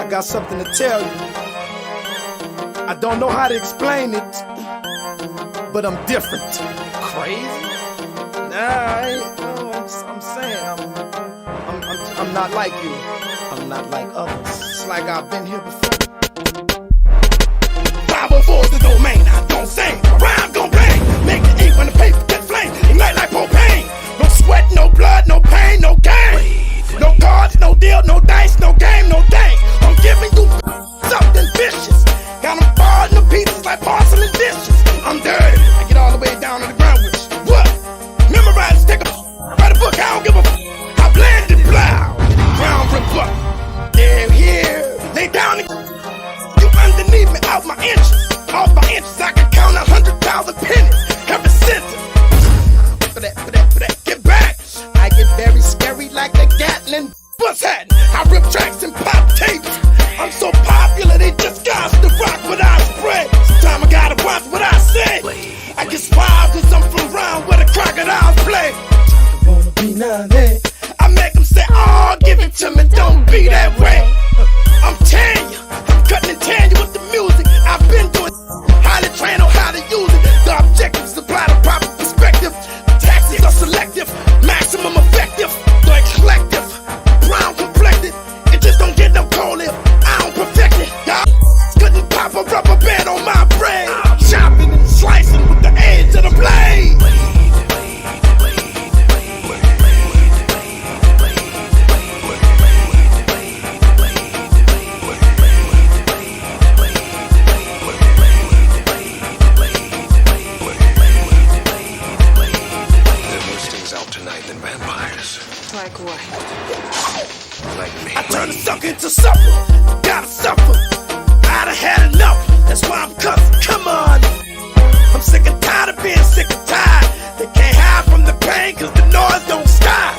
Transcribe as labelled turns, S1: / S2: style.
S1: I got something to tell you. I don't know how to explain it, but I'm different.
S2: Crazy?
S1: Nah, I ain't, no, I'm saying I'm not like you. I'm not like others. It's like I've been here before.
S3: 504's the domain, I don't sing. My rhyme gon' bang. Make the ink when the paper get flame. Ignite like propane. No sweat, no blood, no pain, no gain. No cards, no deal, no dice, no game, no thing. I'm giving you something vicious. Got them barred in the pieces like porcelain dishes. I'm dirty. I get all the way down to the ground with you. What? Memorize, take a write a book. I don't give a I blend and plow. Ground ripper. They're here. Lay down and you underneath me, out my inches. Off my inches, I can count 100,000 pennies. Every sentence. For that, get back. I get very scary like a Gatling. What's happening? I rip tracks and pop tapes. I'm so popular, they just got to rock what I spray. Sometimes I gotta watch what I say. I get wild cause I'm from around where the crocodiles play. I wanna be none there. I make them say, oh, give it to me, don't be that way. I'm tearing you, I'm cutting and tearing you with the music. I've been doing highly trained on how to use it. The objective is to apply the proper perspective. Taxes are selective, maximum effective. The collective, brown complected. It just don't get no cold if I don't perfect it. Couldn't pop a rubber band on my brain. I'm chopping and slicing with the edge of the blade.
S4: Like what?
S3: Like me. I turn a sucker into supper. Gotta suffer. I done had enough. That's why I'm cussing. Come on. I'm sick and tired of being sick and tired. They can't hide from the pain cause the noise don't stop.